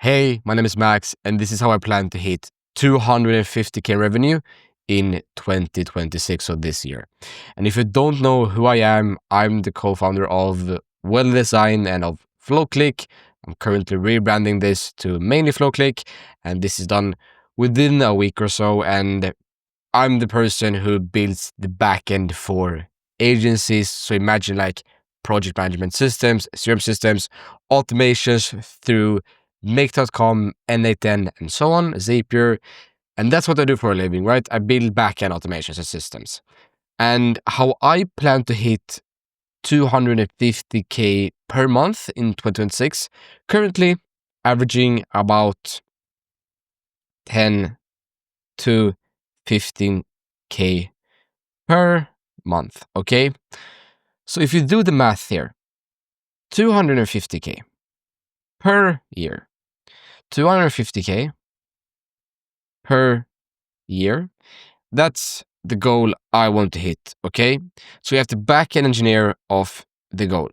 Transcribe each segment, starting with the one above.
Hey, my name is Max, and this is how I plan to hit 250K revenue in 2026, so this year. And if you don't know who I am, I'm the co-founder of Well Design and of FlowClick. I'm currently rebranding this to mainly FlowClick, and this is done within a week or so. And I'm the person who builds the backend for agencies. So imagine like project management systems, CRM systems, automations through Make.com, N8N, and so on, Zapier. And that's what I do for a living, right? I build backend automations and systems. And how I plan to hit 250K per month in 2026, currently averaging about 10 to 15K per month, okay? So if you do the math here, 250K per year, 250K per year, that's the goal I want to hit, okay? So you have to back-end engineer of the goal.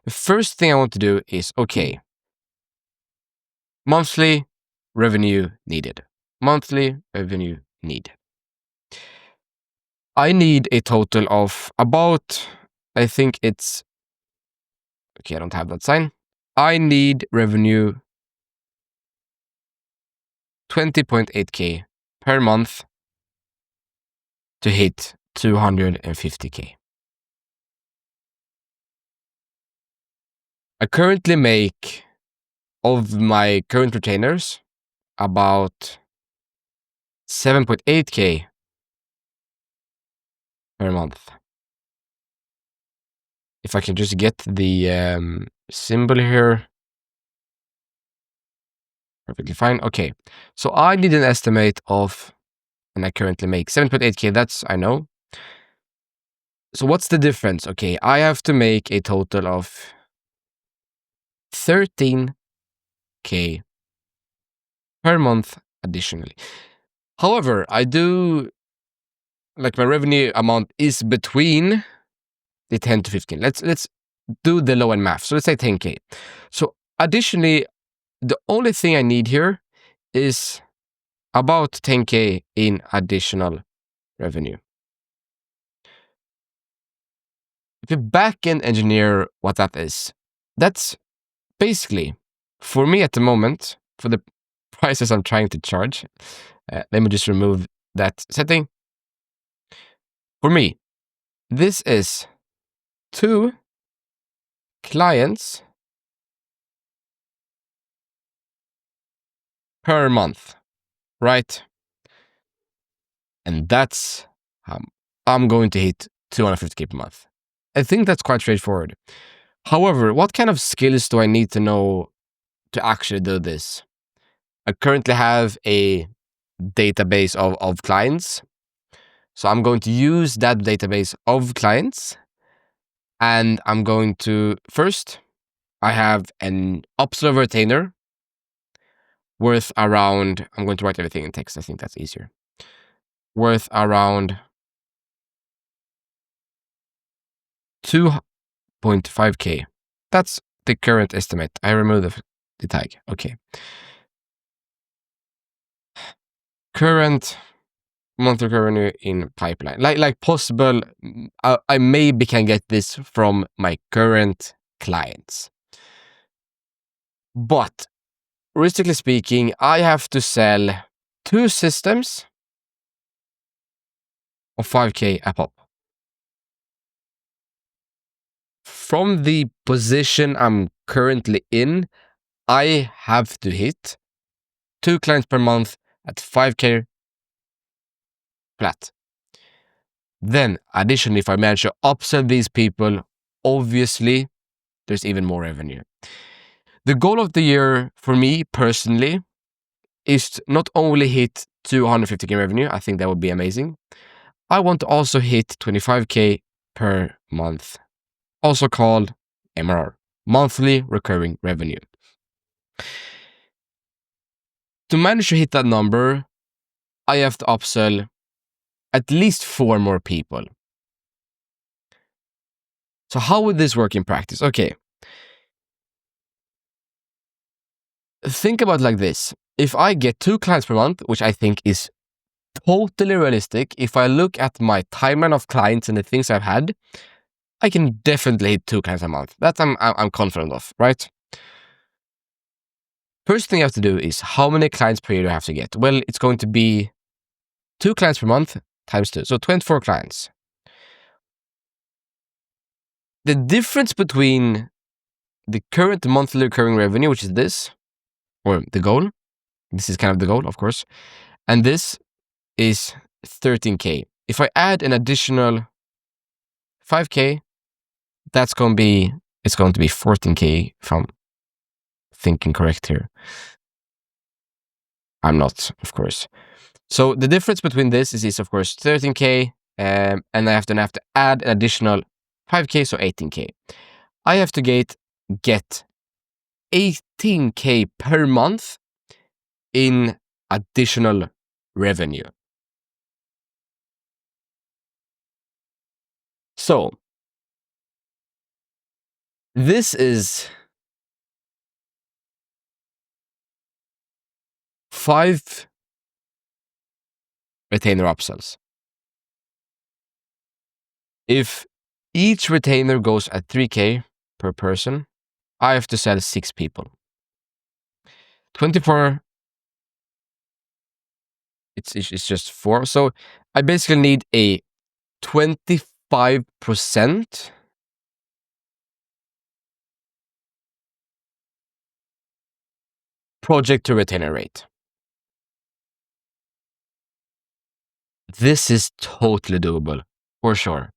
The first thing I want to do is, okay, monthly revenue needed. Monthly revenue need. I need a total of about, I think it's, okay, I don't have that sign. I need revenue 20.8K per month to hit 250K. I currently make, of my current retainers, about 7.8K per month. If I can just get the symbol here. Perfectly fine. Okay. So I need an estimate of, and I currently make 7.8K. That's, I know. So what's the difference? Okay. I have to make a total of 13K per month additionally. However, I do, like, my revenue amount is between the 10 to 15. Let's do the low end math. So let's say 10K. So additionally, the only thing I need here is about 10K in additional revenue. If you back-end engineer what that is, that's basically, for me at the moment, for the prices I'm trying to charge, let me just remove that setting. For me, this is 2 clients per month, right? And that's how I'm going to hit 250K per month. I think that's quite straightforward. However, what kind of skills do I need to know to actually do this? I currently have a database of clients. So I'm going to use that database of clients. And I'm going to, first, I have an upsell retainer worth around, I'm going to write everything in text. I think that's easier. Worth around 2.5K. That's the current estimate. I removed the tag. Okay. Current monthly revenue in pipeline. Like possible, I maybe can get this from my current clients. But realistically speaking, I have to sell 2 systems of 5K a pop. From the position I'm currently in, I have to hit 2 clients per month at 5K flat. Then, additionally, if I manage to upsell these people, obviously, there's even more revenue. The goal of the year for me personally is to not only hit 250K revenue, I think that would be amazing. I want to also hit 25K per month, also called MRR, monthly recurring revenue. To manage to hit that number, I have to upsell at least 4 more people. So how would this work in practice? Okay. think about it like this. If I get 2 clients per month, which I think is totally realistic, if I look at my timeline of clients and the things I've had, I can definitely hit 2 clients a month. That I'm confident of, right? First thing you have to do is how many clients per year do I have to get? Well, it's going to be 2 clients per month times 2, so 24 clients. The difference between the current monthly recurring revenue, which is this, or the goal, this is kind of the goal, of course, and this is 13K. If I add an additional 5K, it's going to be 14K if I'm thinking correct here. I'm not, of course. So the difference between this is of course 13K, and I have to add an additional 5K, so 18K. I have to get 18K per month in additional revenue. So this is 5 retainer upsells. If each retainer goes at 3K per person, I have to sell 6 people. 24, it's just 4. So I basically need a 25% project to retainer rate. This is totally doable, for sure.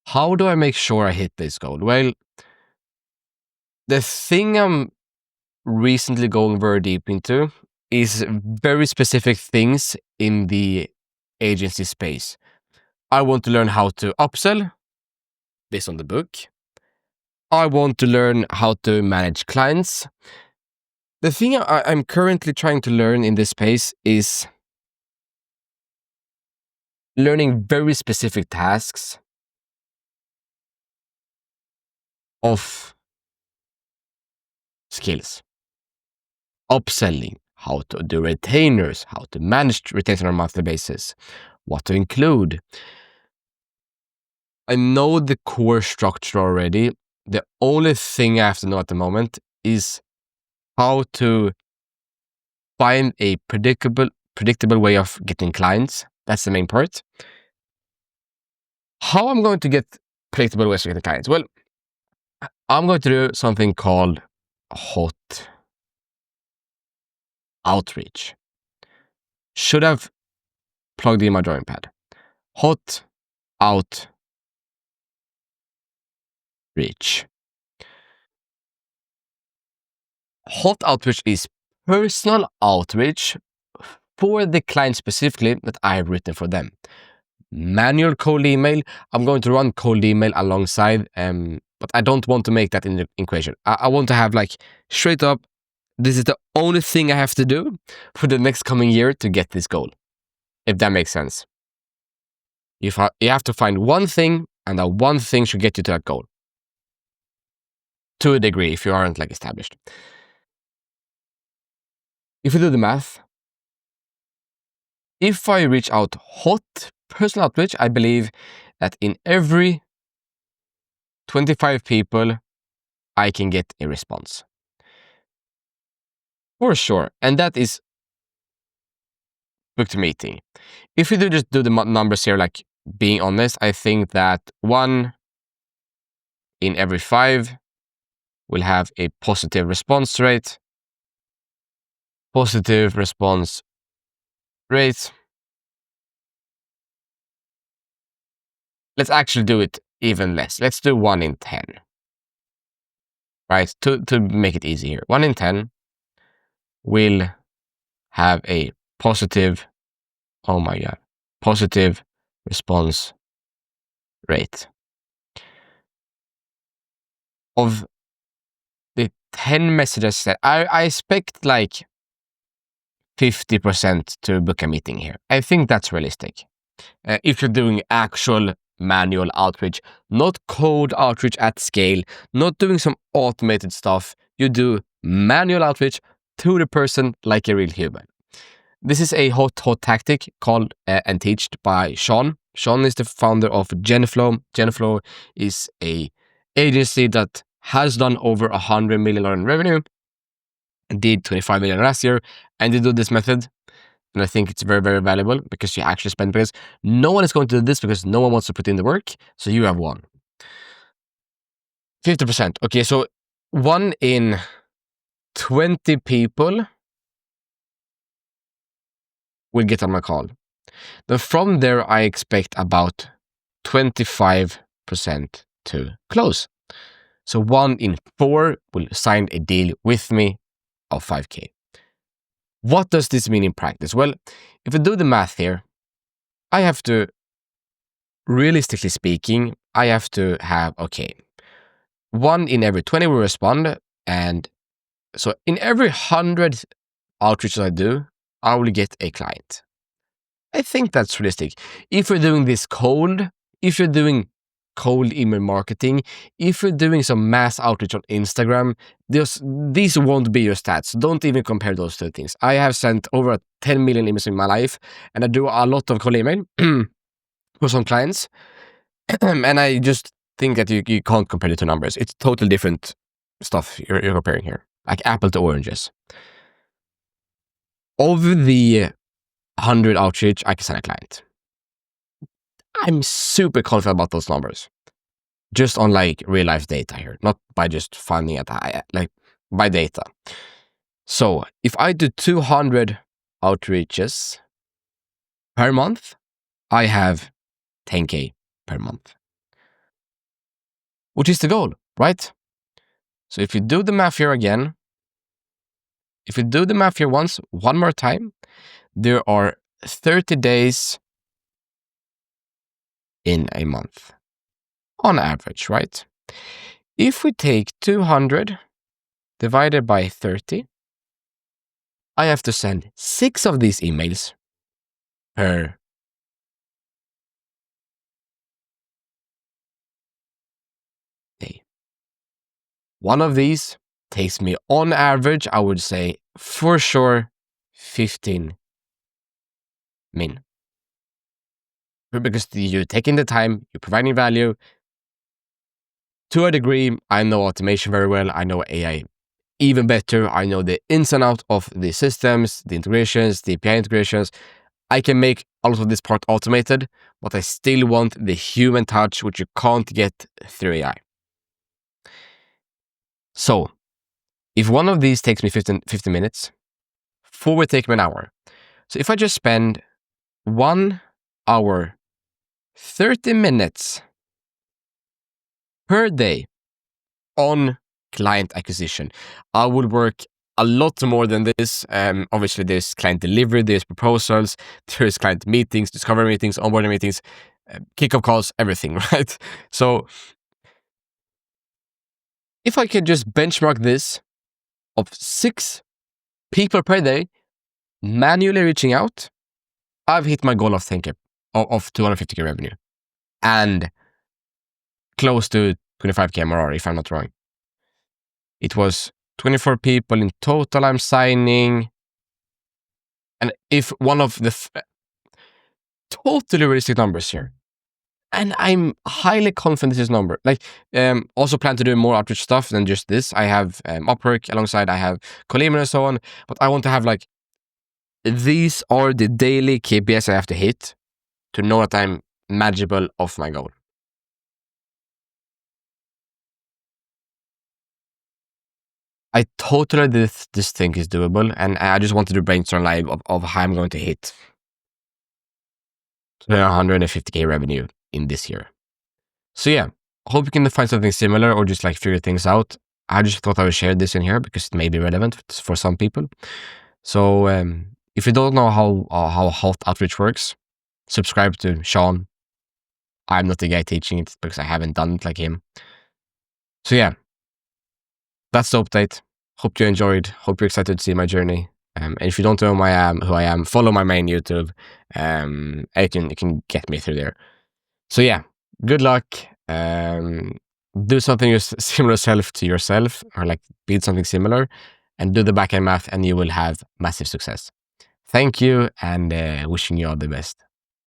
How do I make sure I hit this goal? Well, the thing I'm recently going very deep into is very specific things in the agency space. I want to learn how to upsell based on the book. I want to learn how to manage clients. The thing I'm currently trying to learn in this space is learning very specific tasks of skills. Upselling, how to do retainers, how to manage retainers on a monthly basis, what to include. I know the core structure already. The only thing I have to know at the moment is how to find a predictable way of getting clients. That's the main part. How I'm going to get predictable ways of getting clients? Well, I'm going to do something called hot outreach. Should have plugged in my drawing pad. Hot outreach. Hot outreach is personal outreach for the client specifically that I have written for them. Manual cold email, I'm going to run cold email alongside, but I don't want to make that in the equation. I want to have like straight up, this is the only thing I have to do for the next coming year to get this goal, if that makes sense. You have to find one thing, and that one thing should get you to that goal. To a degree, if you aren't like established. If you do the math, if I reach out hot personal outreach, I believe that in every 25 people, I can get a response. For sure. And that is booked meeting. If you just do the numbers here, like being honest, I think that 1 in every 5 will have a positive response rate. Positive response rate. Let's actually do it even less. Let's do 1 in 10. Right? To make it easy here. 1 in 10 will have a positive, positive response rate. Of the 10 messages that I expect like 50% to book a meeting here. I think that's realistic. If you're doing actual manual outreach, not cold outreach at scale, not doing some automated stuff, you do manual outreach to the person like a real human. This is a hot tactic called and taught by Sean. Sean is the founder of Genflow. Genflow is a agency that has done over $100 million in revenue, did 25 million last year, and they do this method. And I think it's very, very valuable because you actually spend, because no one is going to do this because no one wants to put in the work. So you have won. 50%. Okay, so 1 in 20 people will get on my call. Then from there, I expect about 25% to close. So 1 in 4 will sign a deal with me of 5K. What does this mean in practice? Well, if I do the math here, I have to, realistically speaking, I have to have, okay, 1 in every 20 will respond. And so in every 100 outreaches I do, I will get a client. I think that's realistic. If you're doing this cold, if you're doing cold email marketing, if you're doing some mass outreach on Instagram, these won't be your stats. Don't even compare those two things. I have sent over 10 million emails in my life, and I do a lot of cold email for some clients. And I just think that you can't compare the two numbers. It's totally different stuff you're comparing here, like apple to oranges. Over the 100 outreach, I can sign a client. I'm super confident about those numbers, just on like real life data here, not by just finding it, like by data. So if I do 200 outreaches per month, I have 10K per month, which is the goal, right? So if you do the math here again, if you do the math here one more time, there are 30 days in a month on average, right? If we take 200 divided by 30, I have to send 6 of these emails per day. One of these takes me on average, I would say for sure, 15 min. Because you're taking the time, you're providing value. To a degree, I know automation very well. I know AI even better. I know the ins and outs of the systems, the integrations, the API integrations. I can make a lot of this part automated, but I still want the human touch, which you can't get through AI. So if one of these takes me 15 minutes, 4 will take me an hour. So if I just spend 1 hour, 30 minutes per day on client acquisition, I would work a lot more than this. Obviously, there's client delivery, there's proposals, there's client meetings, discovery meetings, onboarding meetings, kickoff calls, everything, right? So if I can just benchmark this of 6 people per day manually reaching out, I've hit my goal of 10K, of 250K revenue, and close to 25K MRR, if I'm not wrong. It was 24 people in total I'm signing. And if one of the totally realistic numbers here, and I'm highly confident this number, like also plan to do more outreach stuff than just this. I have Upwork alongside, I have Coleman and so on, but I want to have like, these are the daily KPIs I have to hit to know that I'm manageable of my goal. I totally this thing is doable, and I just wanted to brainstorm live of how I'm going to hit 150K revenue in this year. So yeah, hope you can find something similar or just like figure things out. I just thought I would share this in here because it may be relevant for some people. So if you don't know how hot outreach works, subscribe to Sean. I'm not the guy teaching it because I haven't done it like him. So yeah, that's the update. Hope you enjoyed. Hope you're excited to see my journey. And if you don't know who I am, follow my main YouTube. You can get me through there. So yeah, good luck. Do something similar self to yourself, or like build something similar. and do the backend math, and you will have massive success. Thank you, and wishing you all the best.